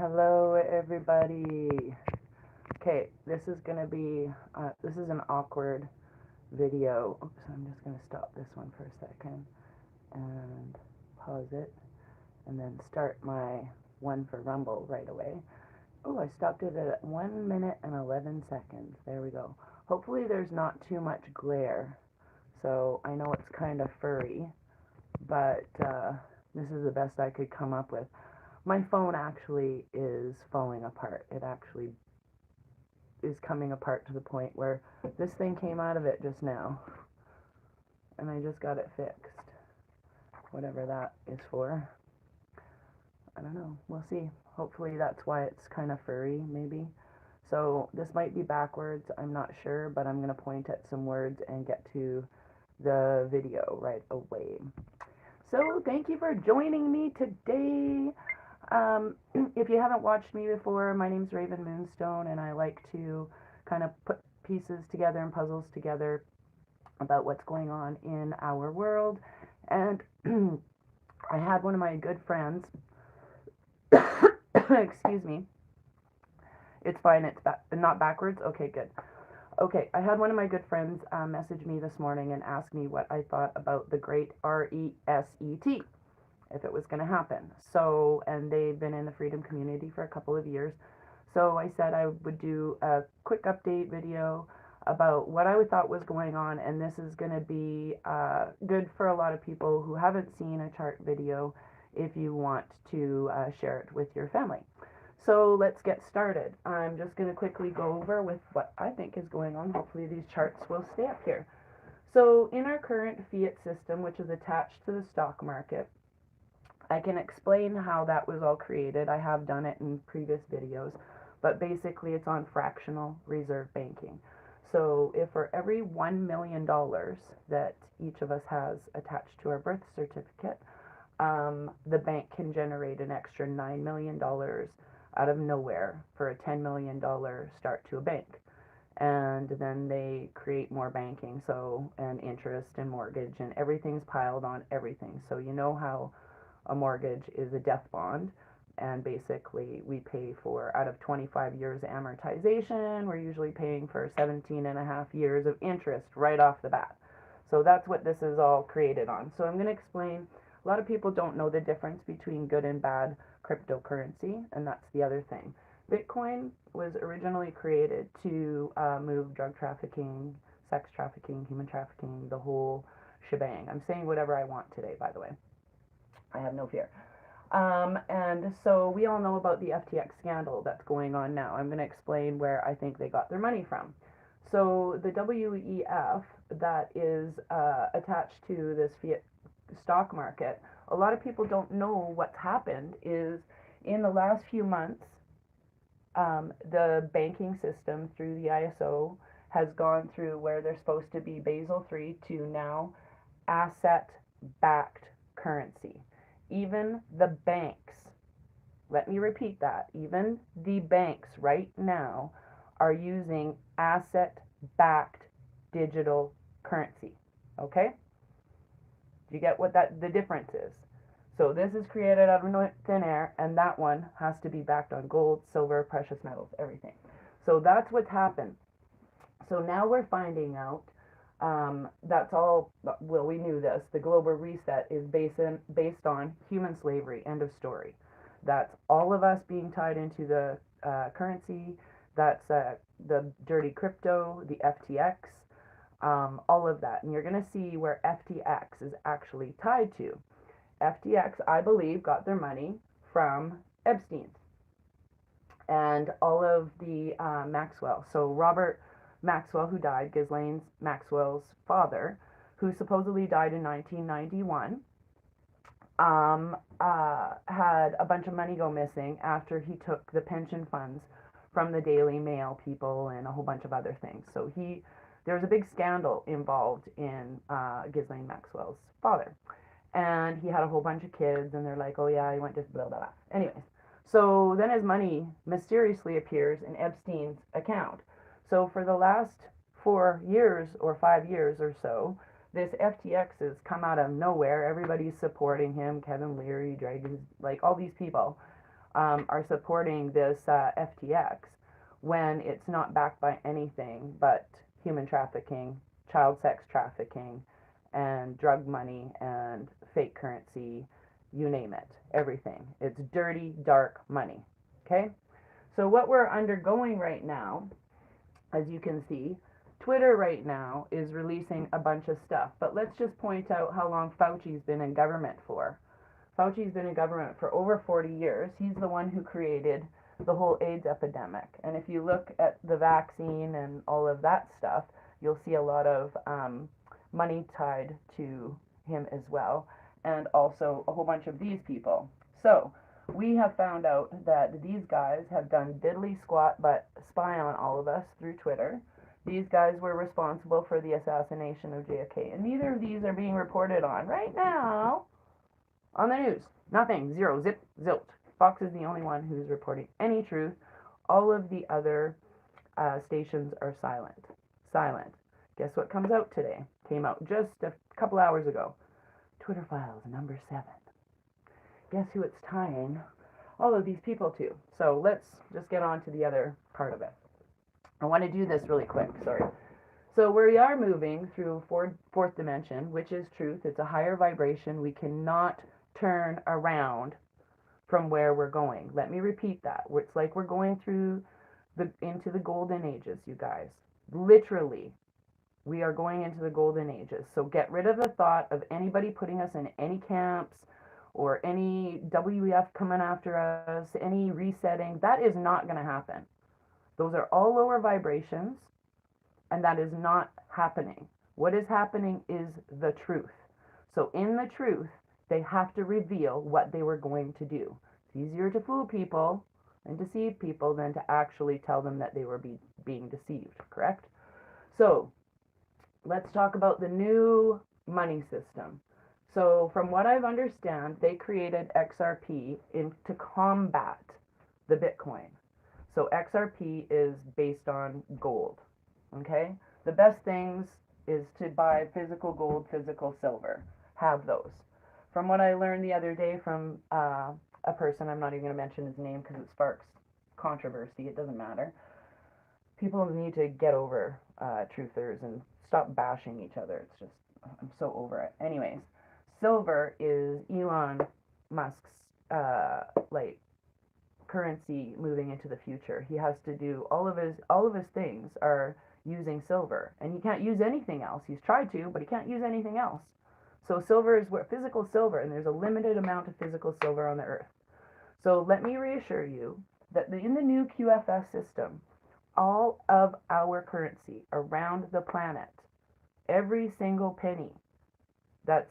Hello, everybody. Okay, this is gonna be, this is an awkward video. Oops, I'm just gonna stop this one for a second and pause it and then start my one for Rumble right away. Oh, I stopped it at 1 minute and 11 seconds. There we go. Hopefully there's not too much glare. So I know it's kind of furry, but this is the best I could come up with. My phone actually is falling apart. It actually is coming apart to the point where this thing came out of it just now, and I just got it fixed. Whatever that is for. I don't know. We'll see. Hopefully that's why it's kind of furry, maybe. So this might be backwards. I'm not sure, but I'm going to point at some words and get to the video right away. So thank you for joining me today. If you haven't watched me before, my name's Raven Moonstone, and I like to kind of put pieces together and puzzles together about what's going on in our world. And I had one of my good friends, excuse me, it's fine, it's not backwards, okay, good. Okay, I had one of my good friends message me this morning and ask me what I thought about the great reset, if it was going to happen. So, and they've been in the freedom community for a couple of years. So I said I would do a quick update video about what I thought was going on, and this is going to be good for a lot of people who haven't seen a chart video if you want to share it with your family. So let's get started. I'm just going to quickly go over with what I think is going on. Hopefully these charts will stay up here. So in our current fiat system, which is attached to the stock market, I can explain how that was all created. I have done it in previous videos, but basically it's on fractional reserve banking. So if for every $1 million that each of us has attached to our birth certificate, the bank can generate an extra $9 million out of nowhere for a $10 million start to a bank. And then they create more banking, so, and interest and mortgage, and everything's piled on everything. So you know how a mortgage is a death bond, and basically we pay for, out of 25 years amortization, we're usually paying for 17 and a half years of interest right off the bat. So that's what this is all created on. So I'm going to explain. A lot of people don't know the difference between good and bad cryptocurrency, and that's the other thing. Bitcoin was originally created to move drug trafficking, sex trafficking, human trafficking, the whole shebang. I'm saying whatever I want today, by the way. I have no fear. And so we all know about the FTX scandal that's going on now. I'm going to explain where I think they got their money from. So the WEF that is attached to this fiat stock market, a lot of people don't know what's happened is in the last few months, the banking system through the ISO has gone through where they're supposed to be Basel III to now asset-backed currency. Even the banks, let me repeat that, even the banks right now are using asset-backed digital currency. Okay? Do you get what the difference is? So this is created out of thin air, and that one has to be backed on gold, silver, precious metals, everything. So that's what's happened. So now we're finding out that's all, well, we knew this. The global reset is based on human slavery, end of story. That's all of us being tied into the currency. That's the dirty crypto, the FTX, all of that. And you're going to see where FTX is actually tied to. FTX, I believe, got their money from Epstein's and all of the Maxwell. So Robert Maxwell, who died, Ghislaine Maxwell's father, who supposedly died in 1991, had a bunch of money go missing after he took the pension funds from the Daily Mail people and a whole bunch of other things. So there was a big scandal involved in Ghislaine Maxwell's father. And he had a whole bunch of kids, and they're like, oh yeah, he went to blah, blah, blah. Anyways, so then his money mysteriously appears in Epstein's account. So for the last 4 years or 5 years or so, this FTX has come out of nowhere. Everybody's supporting him, Kevin Leary, Dragons, like all these people are supporting this FTX when it's not backed by anything but human trafficking, child sex trafficking, and drug money and fake currency, you name it, everything. It's dirty, dark money. Okay? So, what we're undergoing right now, as you can see, Twitter right now is releasing a bunch of stuff. But let's just point out how long Fauci's been in government for. Fauci's been in government for over 40 years. He's the one who created the whole AIDS epidemic. And if you look at the vaccine and all of that stuff, you'll see a lot of money tied to him as well, and also a whole bunch of these people. So we have found out that these guys have done diddly squat but spy on all of us through Twitter. These guys were responsible for the assassination of JFK, and neither of these are being reported on right now on the news. Nothing. Zero. Zip. Zilt. Fox is the only one who's reporting any truth. All of the other stations are silent. Silent. Guess what comes out today? Came out just a couple hours ago. Twitter Files number 7. Guess who it's tying all of these people to? So let's just get on to the other part of it. I want to do this really quick. Sorry. So we are moving through fourth dimension, which is truth. It's a higher vibration. We cannot turn around from where we're going. Let me repeat that. It's like we're going through into the golden ages, you guys. Literally, we are going into the golden ages. So get rid of the thought of anybody putting us in any camps or any WEF coming after us, any resetting. That is not going to happen. Those are all lower vibrations, and that is not happening. What is happening is the truth. So in the truth, they have to reveal what they were going to do. It's easier to fool people and deceive people than to actually tell them that they were being deceived, correct? So let's talk about the new money system. So from what I understand, they created XRP to combat the Bitcoin. So XRP is based on gold, okay? The best things is to buy physical gold, physical silver. Have those. From what I learned the other day from a person, I'm not even going to mention his name because it sparks controversy. It doesn't matter. People need to get over truthers and stop bashing each other. It's just, I'm so over it. Anyways, silver is Elon Musk's like currency moving into the future. He has to do all of his things are using silver, and he can't use anything else. He's tried to, but he can't use anything else. So silver is where physical silver, and there's a limited amount of physical silver on the earth. So let me reassure you that in the new QFS system, all of our currency around the planet, every single penny that's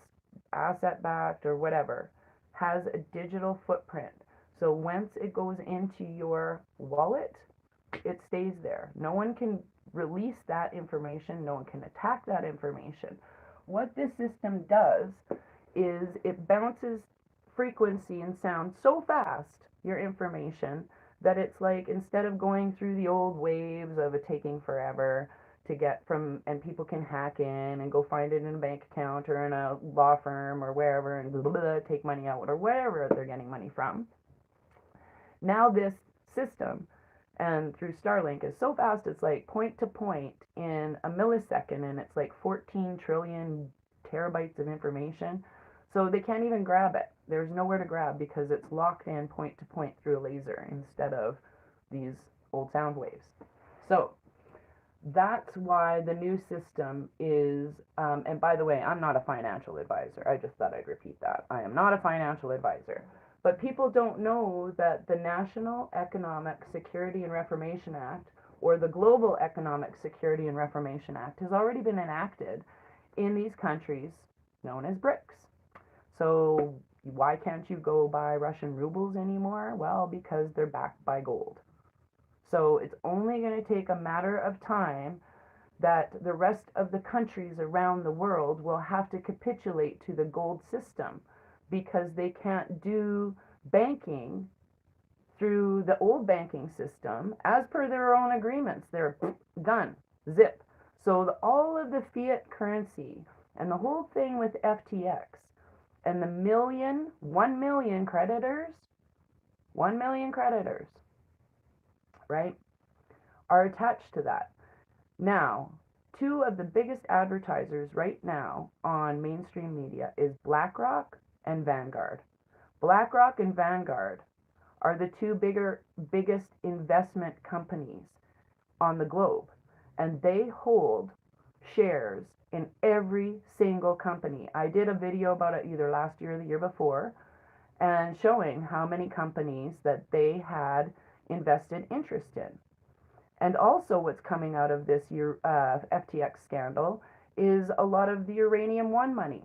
asset backed or whatever, has a digital footprint. So once it goes into your wallet, it stays there. No one can release that information. No one can attack that information. What this system does is it bounces frequency and sound so fast, your information, that it's like instead of going through the old waves of it taking forever to get from, and people can hack in and go find it in a bank account or in a law firm or wherever and blah, blah, blah, take money out or wherever they're getting money from. Now this system, and through Starlink, is so fast, it's like point to point in a millisecond, and it's like 14 trillion terabytes of information. So they can't even grab it. There's nowhere to grab because it's locked in point to point through a laser instead of these old sound waves. So that's why the new system is, and by the way, I'm not a financial advisor. I just thought I'd repeat that. I am not a financial advisor. But people don't know that the National Economic Security and Reformation Act, or the Global Economic Security and Reformation Act, has already been enacted in these countries known as BRICS. So why can't you go buy Russian rubles anymore? Well, because they're backed by gold. So it's only going to take a matter of time that the rest of the countries around the world will have to capitulate to the gold system, because they can't do banking through the old banking system as per their own agreements. They're done, zip. So all of the fiat currency and the whole thing with FTX and the 1 million creditors, 1 million creditors, right, are attached to that. Now, two of the biggest advertisers right now on mainstream media is BlackRock and Vanguard. BlackRock and Vanguard are the two biggest investment companies on the globe, and they hold shares in every single company. I did a video about it either last year or the year before, and showing how many companies that they had invested interest in. And also, what's coming out of this year FTX scandal is a lot of the Uranium One money.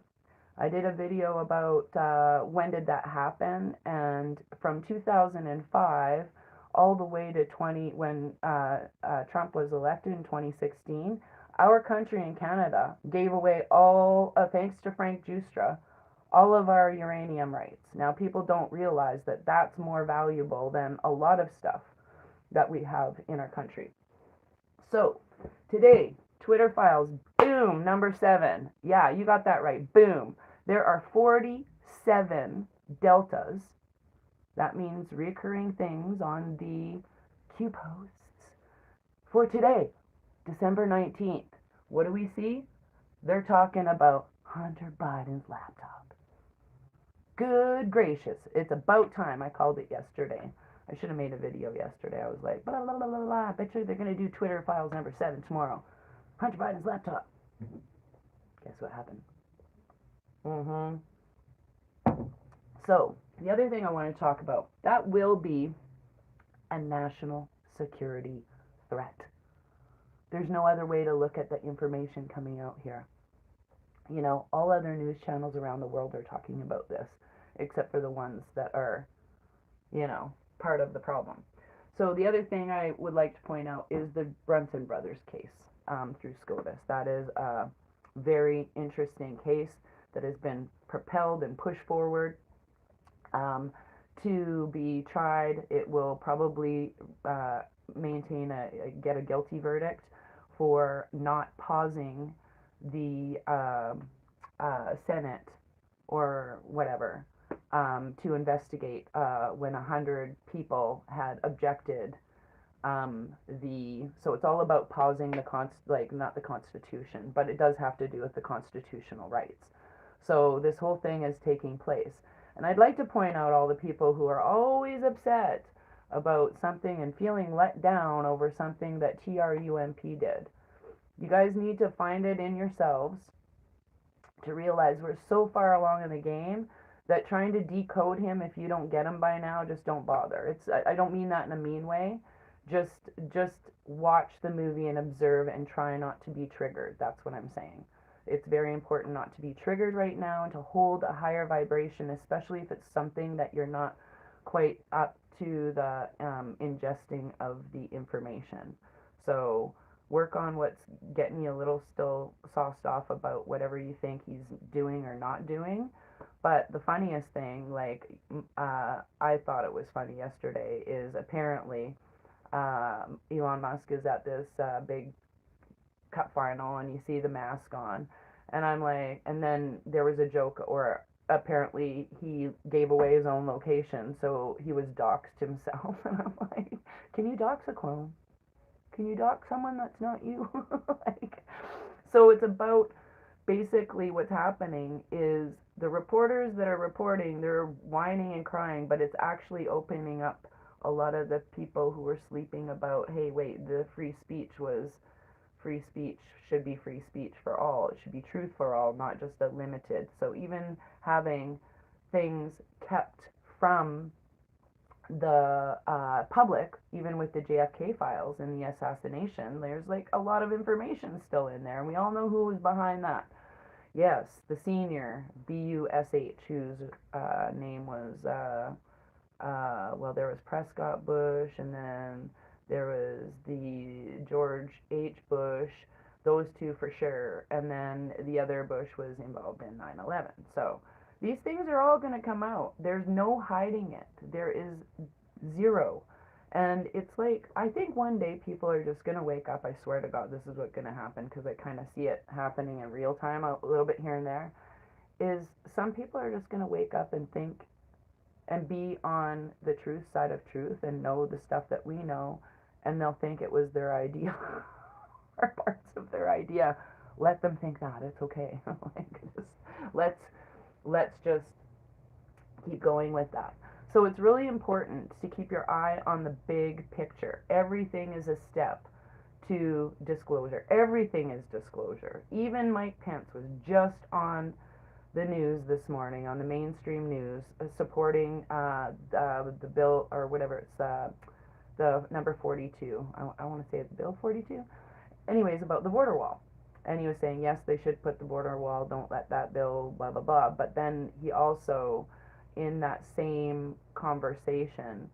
I did a video about when did that happen, and from 2005 all the way to when Trump was elected in 2016, our country in Canada gave away all, thanks to Frank Justra, all of our uranium rights. Now, people don't realize that that's more valuable than a lot of stuff that we have in our country. So, today, Twitter files, boom, number 7. Yeah, you got that right, boom. There are 47 deltas. That means reoccurring things on the Q posts for today, December 19th. What do we see? They're talking about Hunter Biden's laptop. Good gracious, it's about time. I called it yesterday. I should have made a video yesterday. I was like, blah, blah, blah, blah, blah. I bet you they're going to do Twitter files number 7 tomorrow. Hunter Biden's laptop. Guess what happened? So, the other thing I want to talk about, that will be a national security threat. There's no other way to look at the information coming out here. You know, all other news channels around the world are talking about this, except for the ones that are, you know, part of the problem. So the other thing I would like to point out is the Brunson brothers case through SCOTUS. That is a very interesting case that has been propelled and pushed forward to be tried. It will probably get a guilty verdict for not pausing the Senate or whatever to investigate when 100 people had objected. So it's all about pausing not the Constitution, but it does have to do with the constitutional rights. So this whole thing is taking place. And I'd like to point out all the people who are always upset about something and feeling let down over something that TRUMP did. You guys need to find it in yourselves to realize we're so far along in the game that trying to decode him, if you don't get him by now, just don't bother. I don't mean that in a mean way. Just watch the movie and observe and try not to be triggered. That's what I'm saying. It's very important not to be triggered right now and to hold a higher vibration, especially if it's something that you're not quite up to the ingesting of the information. So work on what's getting you a little still sauced off about whatever you think he's doing or not doing. But the funniest thing, I thought it was funny yesterday, is apparently Elon Musk is at this big cup final and you see the mask on. And I'm like, and then there was a joke, or apparently he gave away his own location, so he was doxed himself. And I'm like, can you dox a clone? Can you dox someone that's not you? So it's about basically what's happening is the reporters that are reporting, they're whining and crying, but it's actually opening up a lot of the people who were sleeping about, hey, wait, the free speech should be free speech for all. It should be truth for all, not just a limited. So even having things kept from the public, even with the JFK files and the assassination, there's like a lot of information still in there, and we all know who was behind that. Yes, the senior, B-U-S-H, whose name was, there was Prescott Bush, and then there was the George H. Bush, those two for sure, and then the other Bush was involved in 9/11. So these things are all going to come out. There's no hiding it. There is zero. And it's like, I think one day people are just going to wake up. I swear to God, this is what's going to happen, because I kind of see it happening in real time a little bit here and there, is some people are just going to wake up and think and be on the truth side of truth and know the stuff that we know, and they'll think it was their idea or parts of their idea. Let them think that. It's okay. Like, let's let's just keep going with that. So it's really important to keep your eye on the big picture. Everything is a step to disclosure. Everything is disclosure. Even Mike Pence was just on the news this morning, on the mainstream news, supporting the bill, or whatever it's, the number 42. I want to say it's Bill 42. Anyways, about the border wall. And he was saying, yes, they should put the border wall, don't let that bill, blah, blah, blah. But then he also, in that same conversation,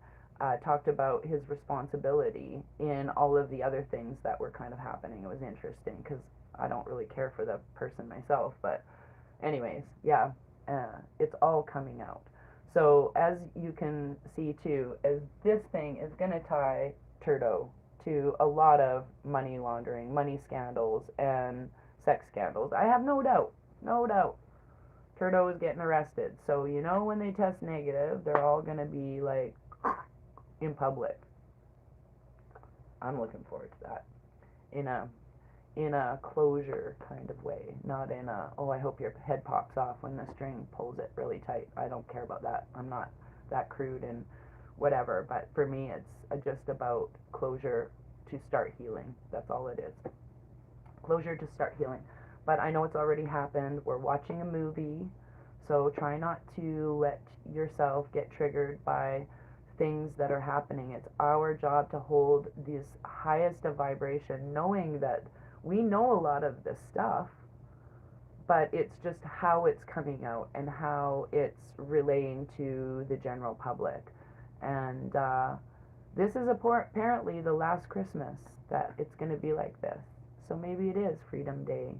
talked about his responsibility in all of the other things that were kind of happening. It was interesting because I don't really care for the person myself, but anyways, yeah, it's all coming out. So as you can see too, as this thing is going to tie Trudeau to a lot of money laundering, money scandals, and sex scandals. I have no doubt, no doubt, Trudeau is getting arrested. So you know when they test negative, they're all going to be like in public. I'm looking forward to that in a closure kind of way, not in a, oh, I hope your head pops off when the string pulls it really tight. I don't care about that. I'm not that crude and whatever, but for me it's just about closure to start healing. That's all it is. Closure to start healing. But I know it's already happened. We're watching a movie, so try not to let yourself get triggered by things that are happening. It's our job to hold this highest of vibration, knowing that we know a lot of this stuff, but it's just how it's coming out and how it's relaying to the general public. And this is apparently the last Christmas that it's going to be like this. So maybe it is Freedom Day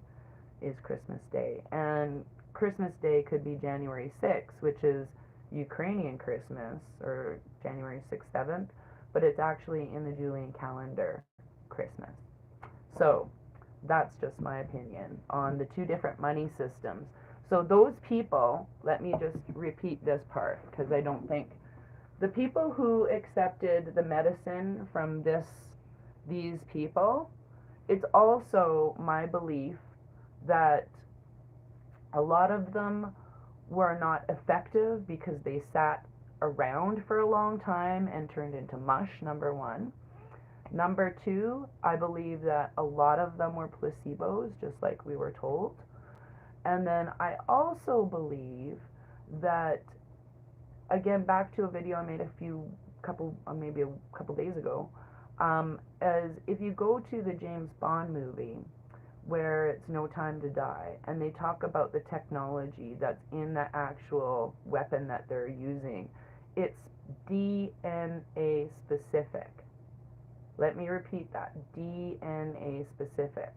is Christmas Day. And Christmas Day could be January 6th, which is Ukrainian Christmas, or January 6th, 7th, but it's actually in the Julian calendar Christmas. So that's just my opinion on the two different money systems. So those people, let me just repeat this part because I don't think the people who accepted the medicine from these people, it's also my belief that a lot of them were not effective because they sat around for a long time and turned into mush, number one. Number two, I believe that a lot of them were placebos, just like we were told. And then I also believe that, again, back to a video I made maybe a couple days ago, as if you go to the James Bond movie, where it's No Time to Die, and they talk about the technology that's in the actual weapon that they're using, it's DNA specific. Let me repeat that, DNA specific.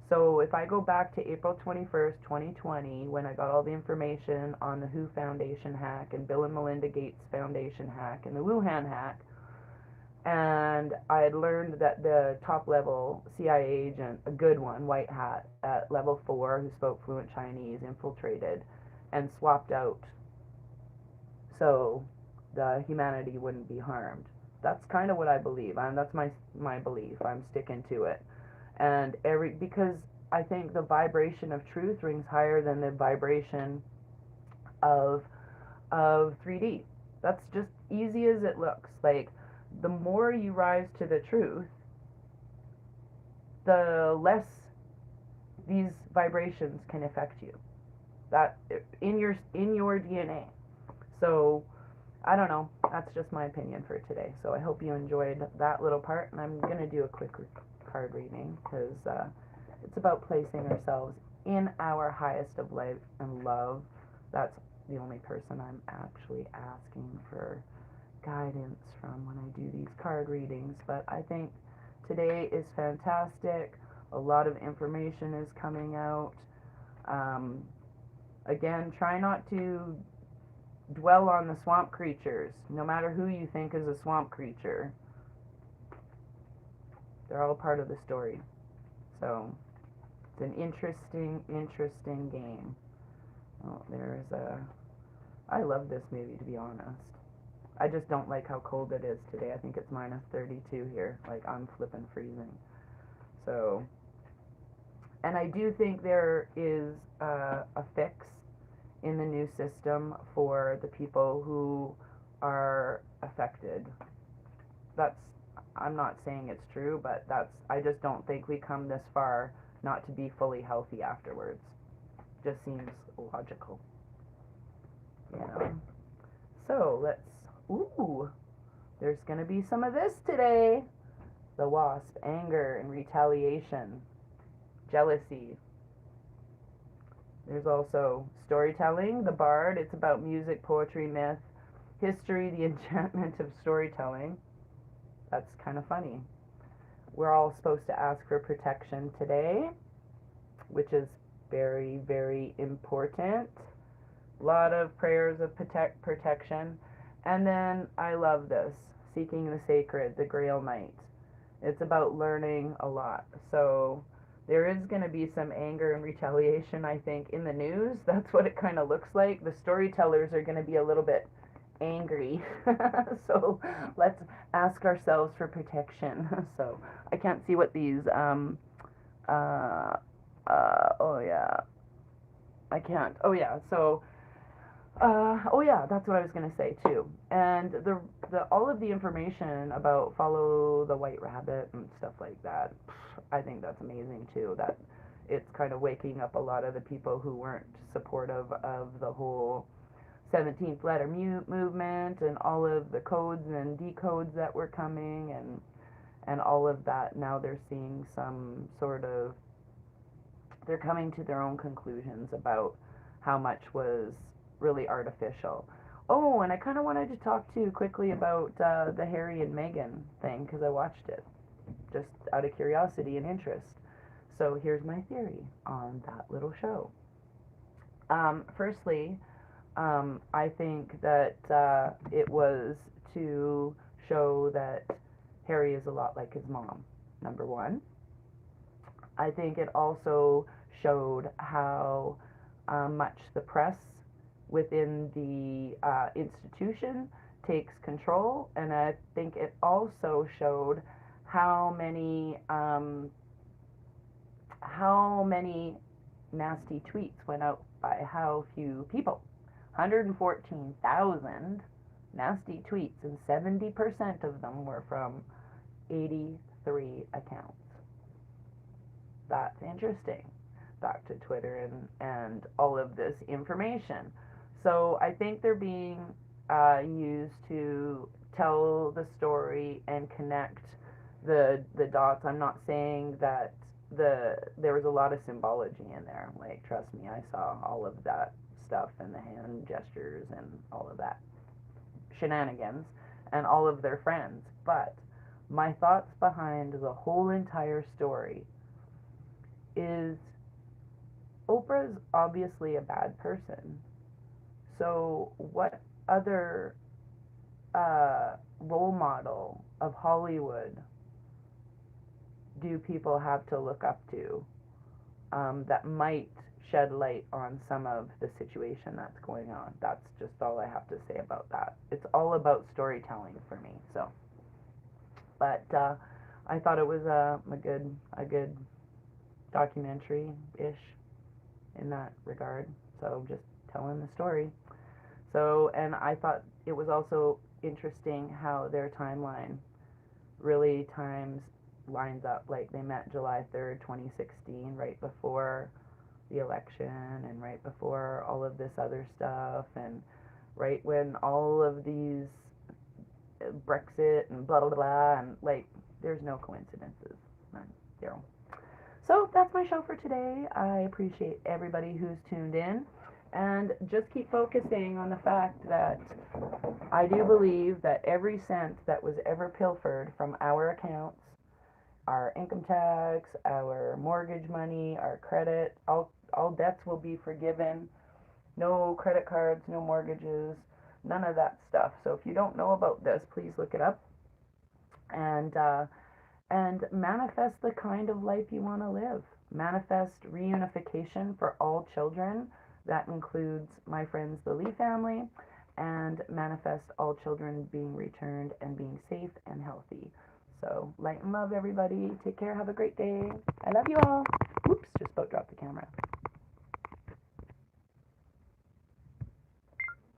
So if I go back to April 21st, 2020, when I got all the information on the WHO Foundation hack and Bill and Melinda Gates Foundation hack and the Wuhan hack, and I had learned that the top level CIA agent, a good one, white hat, at level 4, who spoke fluent Chinese, infiltrated and swapped out so the humanity wouldn't be harmed. That's kind of what I believe. That's my belief. I'm sticking to it. And because I think the vibration of truth rings higher than the vibration of 3D. That's just easy as it looks. Like, the more you rise to the truth, the less these vibrations can affect you. That in your DNA. So I don't know. That's just my opinion for today. So I hope you enjoyed that little part, and I'm gonna do a quick card reading because it's about placing ourselves in our highest of life and love. That's the only person I'm actually asking for guidance from when I do these card readings. But I think today is fantastic. A lot of information is coming out. Again, try not to dwell on the swamp creatures, no matter who you think is a swamp creature. They're all part of the story. So it's an interesting game. Oh, there's I love this movie, to be honest. I just don't like how cold it is today. I think it's minus 32 here. Like, I'm flipping freezing. So, and I do think there is a fix in the new system for the people who are affected. That's, I'm not saying it's true, but I just don't think we come this far not to be fully healthy afterwards. Just seems logical, you know? So ooh, there's gonna be some of this today. The wasp, anger and retaliation, jealousy. There's also storytelling, the bard. It's about music, poetry, myth, history, the enchantment of storytelling. That's kind of funny. We're all supposed to ask for protection today, which is very, very important. A lot of prayers of protection. And then I love this, seeking the sacred, the Grail Night. It's about learning a lot. So there is going to be some anger and retaliation, I think, in the news. That's what it kind of looks like. The storytellers are going to be a little bit angry. So let's ask ourselves for protection. So I can't see what these, oh yeah, I can't. Oh yeah, so oh yeah, that's what I was gonna say too. And the all of the information about follow the white rabbit and stuff like that, I think that's amazing too. That it's kind of waking up a lot of the people who weren't supportive of the whole 17th letter movement and all of the codes and decodes that were coming and all of that. Now they're seeing some sort of, they're coming to their own conclusions about how much was really artificial. Oh, and I kind of wanted to talk to you quickly about the Harry and Meghan thing because I watched it just out of curiosity and interest. So here's my theory on that little show. Firstly, I think that it was to show that Harry is a lot like his mom, number one. I think it also showed how much the press within the institution takes control, and I think it also showed how many nasty tweets went out by how few people. 114,000 nasty tweets, and 70% of them were from 83 accounts. That's interesting. Back to Twitter and all of this information. So I think they're being used to tell the story and connect the dots. I'm not saying that there was a lot of symbology in there. Like, trust me, I saw all of that stuff and the hand gestures and all of that shenanigans and all of their friends. But my thoughts behind the whole entire story is Oprah's obviously a bad person. So what other role model of Hollywood do people have to look up to that might shed light on some of the situation that's going on? That's just all I have to say about that. It's all about storytelling for me. So, but I thought it was a good documentary-ish in that regard. So just telling the story. So, and I thought it was also interesting how their timeline really lines up. Like, they met July 3rd, 2016, right before the election and right before all of this other stuff, and right when all of these Brexit and blah blah blah, and like, there's no coincidences. None. Zero. So that's my show for today. I appreciate everybody who's tuned in, and just keep focusing on the fact that I do believe that every cent that was ever pilfered from our accounts, our income tax, our mortgage money, our credit, all debts will be forgiven. No credit cards, no mortgages, none of that stuff. So if you don't know about this, please look it up and manifest the kind of life you want to live. Manifest reunification for all children, That includes my friends, the Lee family, and manifest all children being returned and being safe and healthy. So, light and love, everybody. Take care. Have a great day. I love you all.